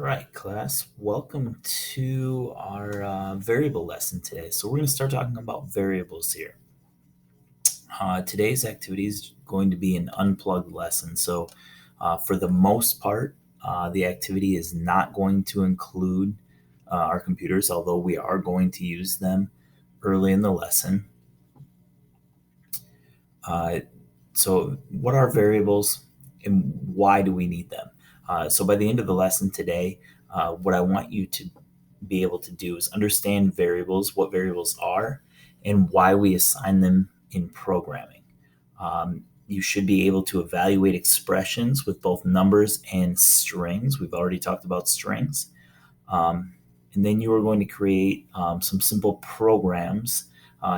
right, class. Welcome to our variable lesson today. So we're going to start talking about variables here. Today's activity is going to be an unplugged lesson. So for the most part, the activity is not going to include our computers, although we are going to use them early in the lesson. So what are variables and why do we need them? So by the end of the lesson today, what I want you to be able to do is understand variables, what variables are, and why we assign them in programming. You should be able to evaluate expressions with both numbers and strings. We've already talked about strings. And then you are going to create some simple programs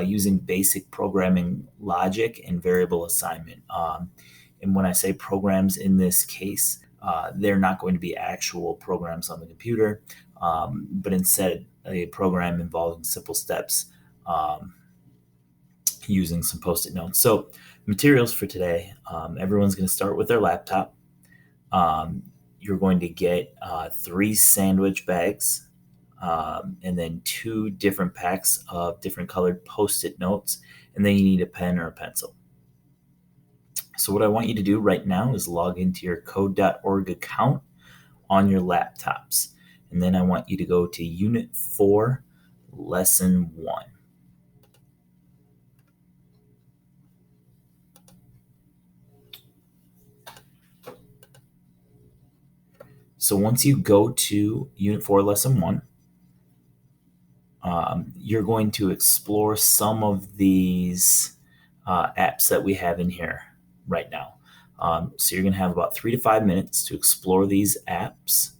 using basic programming logic and variable assignment. And when I say programs in this case, they're not going to be actual programs on the computer, but instead a program involving simple steps using some post-it notes. So materials for today, everyone's going to start with their laptop. You're going to get 3 sandwich bags, and then 2 different packs of different colored post-it notes, and then you need a pen or a pencil. So what I want you to do right now is log into your code.org account on your laptops. And then I want you to go to Unit 4, Lesson 1. So once you go to Unit 4, Lesson 1, you're going to explore some of these apps that we have in here right now. So you're going to have about 3 to 5 minutes to explore these apps.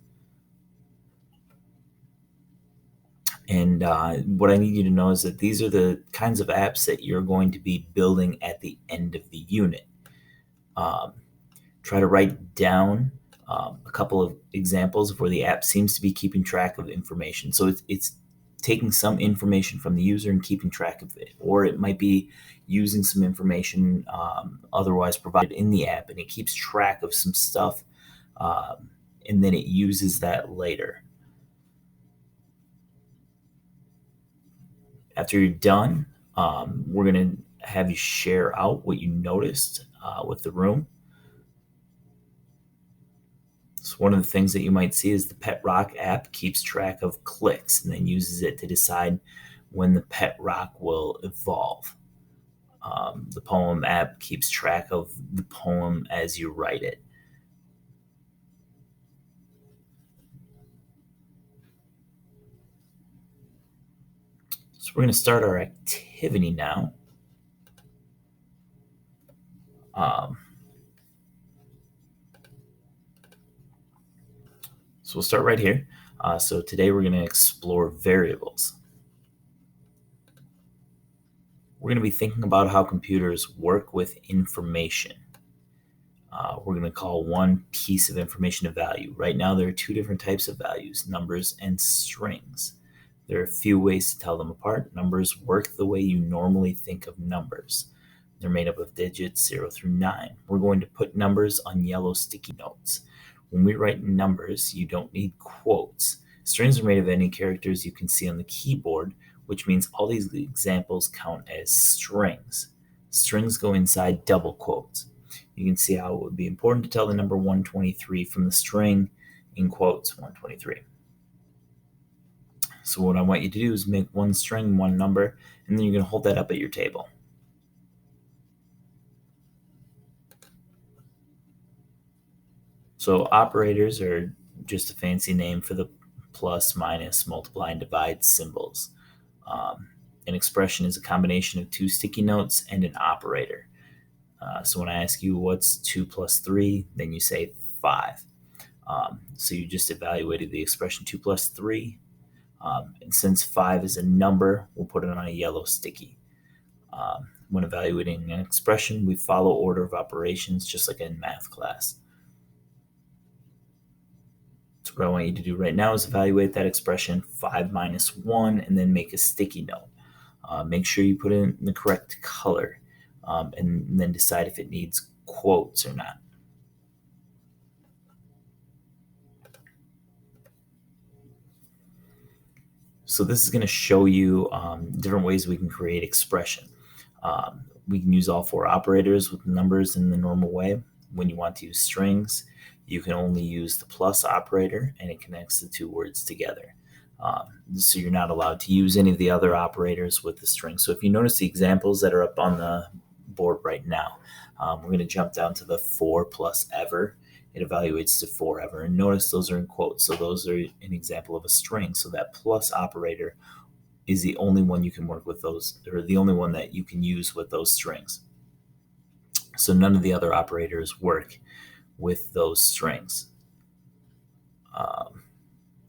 And what I need you to know is that these are the kinds of apps that you're going to be building at the end of the unit. Try to write down a couple of examples of where the app seems to be keeping track of information. So it's taking some information from the user and keeping track of it, or it might be using some information otherwise provided in the app, and it keeps track of some stuff, and then it uses that later. After you're done, we're going to have you share out what you noticed with the room. So one of the things that you might see is the Pet Rock app keeps track of clicks and then uses it to decide when the pet rock will evolve. The poem app keeps track of the poem as you write it. So we're going to start our activity now. So we'll start right here. So today we're going to explore variables. We're going to be thinking about how computers work with information. We're going to call one piece of information a value. Right now there are 2 different types of values, numbers and strings. There are a few ways to tell them apart. Numbers work the way you normally think of numbers. They're made up of digits 0 through 9. We're going to put numbers on yellow sticky notes. When we write numbers, you don't need quotes. Strings are made of any characters you can see on the keyboard, which means all these examples count as strings. Strings go inside double quotes. You can see how it would be important to tell the number 123 from the string in quotes 123. So what I want you to do is make one string, one number, and then you're going to hold that up at your table. So operators are just a fancy name for the plus, minus, multiply, and divide symbols. An expression is a combination of 2 sticky notes and an operator. So when I ask you what's 2 plus 3, then you say 5. So you just evaluated the expression 2 plus 3. And since 5 is a number, we'll put it on a yellow sticky. When evaluating an expression, we follow order of operations just like in math class. So what I want you to do right now is evaluate that expression 5 minus 1 and then make a sticky note. Make sure you put in the correct color and then decide if it needs quotes or not. So this is going to show you different ways we can create expression. We can use all four operators with numbers in the normal way. When you want to use strings, you can only use the plus operator and it connects the two words together. So you're not allowed to use any of the other operators with the string. So if you notice the examples that are up on the board right now, we're going to jump down to the for plus ever. It evaluates to forever. And notice those are in quotes. So those are an example of a string. So that plus operator is the only one you can work with those, or the only one that you can use with those strings. So none of the other operators work with those strings.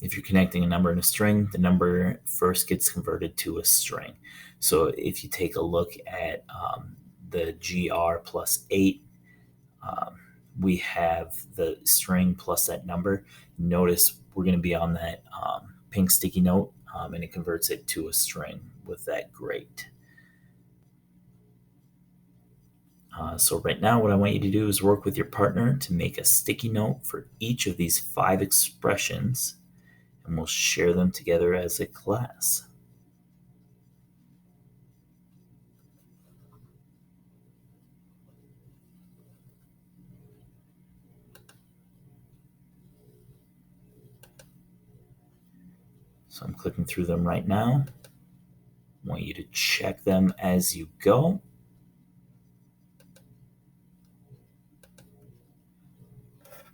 If you're connecting a number and a string, the number first gets converted to a string. So if you take a look at the GR plus 8, we have the string plus that number. Notice we're going to be on that pink sticky note, and it converts it to a string with that great. So right now, what I want you to do is work with your partner to make a sticky note for each of these 5 expressions, and we'll share them together as a class. So I'm clicking through them right now. I want you to check them as you go.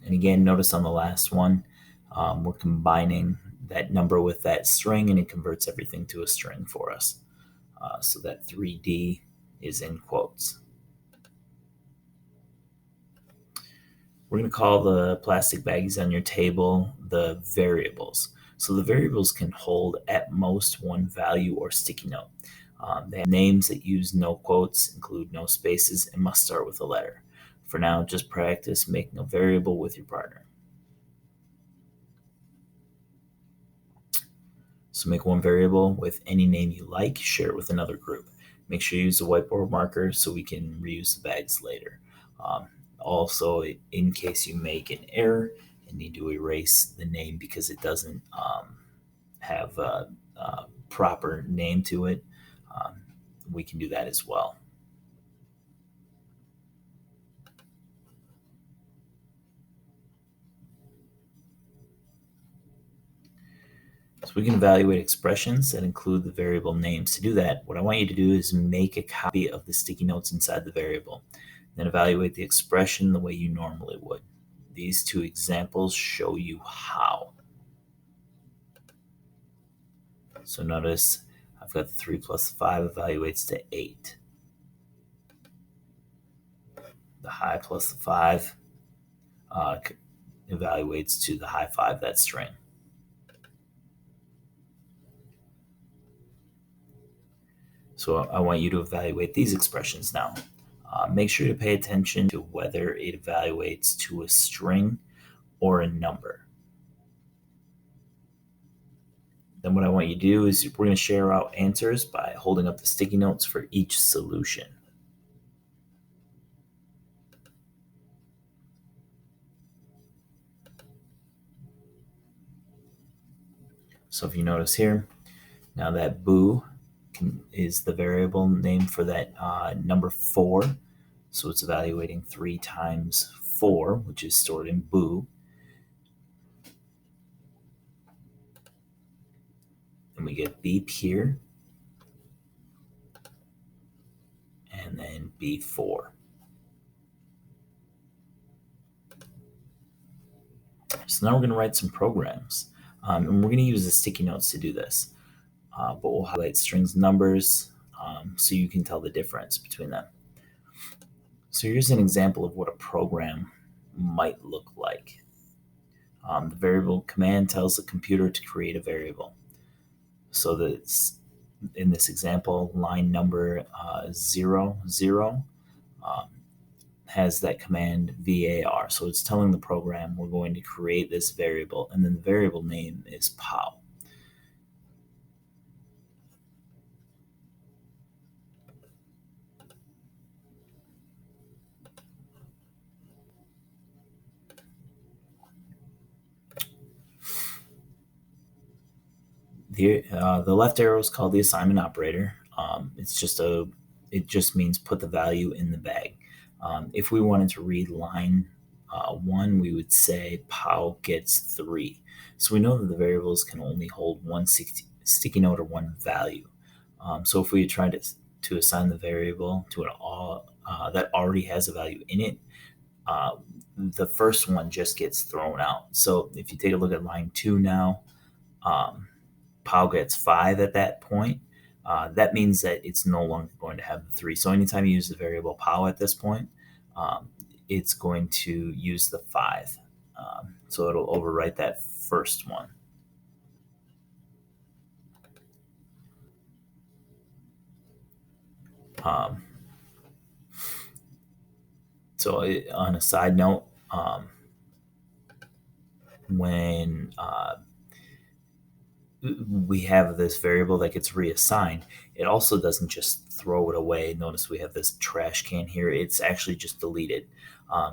And again, notice on the last one, we're combining that number with that string and it converts everything to a string for us. So that 3D is in quotes. We're going to call the plastic baggies on your table the variables. So the variables can hold at most one value or sticky note. They have names that use no quotes, include no spaces, and must start with a letter. For now, just practice making a variable with your partner. So make one variable with any name you like, share it with another group. Make sure you use a whiteboard marker so we can reuse the bags later. Also, in case you make an error and need to erase the name because it doesn't have a proper name to it, we can do that as well. So we can evaluate expressions that include the variable names. To do that, what I want you to do is make a copy of the sticky notes inside the variable, then evaluate the expression the way you normally would. These 2 examples show you how. So notice I've got the 3 plus 5 evaluates to 8. The high plus the 5 evaluates to the high 5, that string. So I want you to evaluate these expressions now. Make sure to pay attention to whether it evaluates to a string or a number. Then what I want you to do is we're going to share out answers by holding up the sticky notes for each solution. So if you notice here, now that boo is the variable name for that number 4. So it's evaluating 3 times 4, which is stored in boo. And we get beep here, and then B4. So now we're going to write some programs, and we're going to use the sticky notes to do this. But we'll highlight strings and numbers so you can tell the difference between them. So here's an example of what a program might look like. The variable command tells the computer to create a variable. So that in this example, line number 0, 0 has that command var. So it's telling the program we're going to create this variable, and then the variable name is pow. The left arrow is called the assignment operator. It just means put the value in the bag. If we wanted to read line one, we would say Pow gets 3. So we know that the variables can only hold one sticky note or one value. So if we try to assign the variable to an all that already has a value in it, the first one just gets thrown out. So if you take a look at line 2 now, um, Pow gets 5 at that point. That means that it's no longer going to have the 3. So anytime you use the variable Pow at this point, um, it's going to use the 5. So it'll overwrite that first one. Um, on a side note, when we have this variable that gets reassigned, it also doesn't just throw it away. Notice we have this trash can here. It's actually just deleted.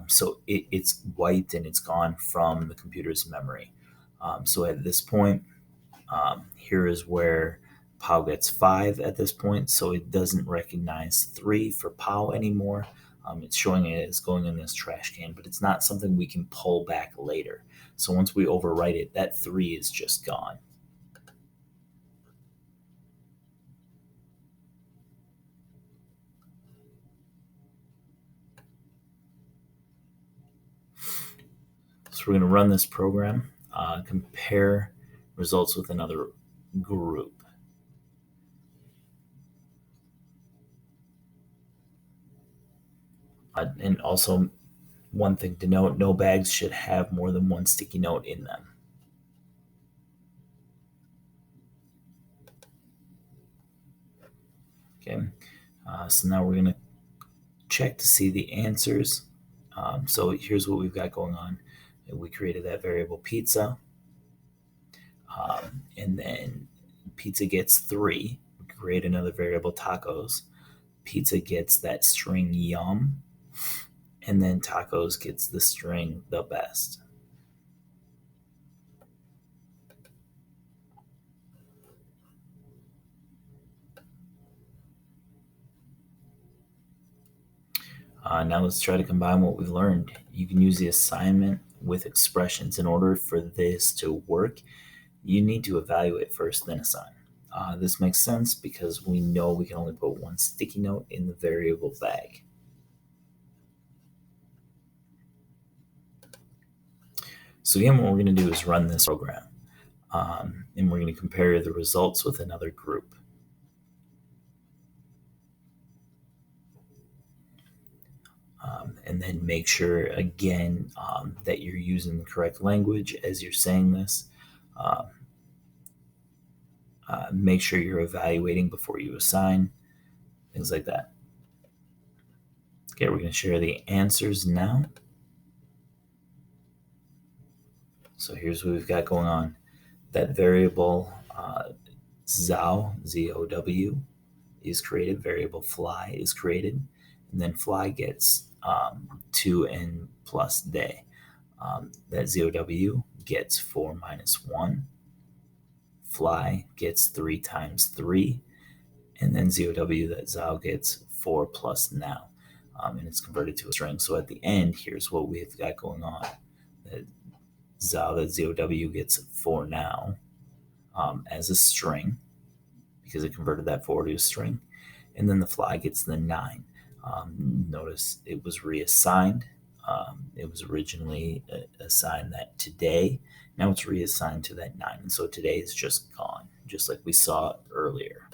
So it's wiped and it's gone from the computer's memory. So at this point, here is where POW gets 5 at this point. So it doesn't recognize 3 for POW anymore. It's showing it as going in this trash can, but it's not something we can pull back later. So once we overwrite it, that 3 is just gone. So we're going to run this program, compare results with another group. And also, one thing to note, no bags should have more than one sticky note in them. Okay, so now we're going to check to see the answers. So here's what we've got going on. We created that variable pizza, and then pizza gets 3. We create another variable tacos. Pizza gets that string yum, and then tacos gets the string the best. Now let's try to combine what we've learned. You can use the assignment with expressions. In order for this to work, you need to evaluate first, then assign. This makes sense because we know we can only put one sticky note in the variable bag. So again, what we're going to do is run this program, and we're going to compare the results with another group. And then make sure again that you're using the correct language as you're saying this. Make sure you're evaluating before you assign, things like that. Okay, we're going to share the answers now. So here's what we've got going on. That variable ZOW, Z-O-W, is created. Variable fly is created. And then fly gets 2 and plus day. That ZOW gets 4 minus 1. Fly gets 3 times 3. And then ZOW, that ZOW gets 4 plus now. And it's converted to a string. So at the end, here's what we've got going on. That ZOW gets 4 now as a string because it converted that 4 to a string. And then the fly gets the 9. Notice it was reassigned. It was originally assigned that today. Now it's reassigned to that 9. And so today is just gone, just like we saw earlier.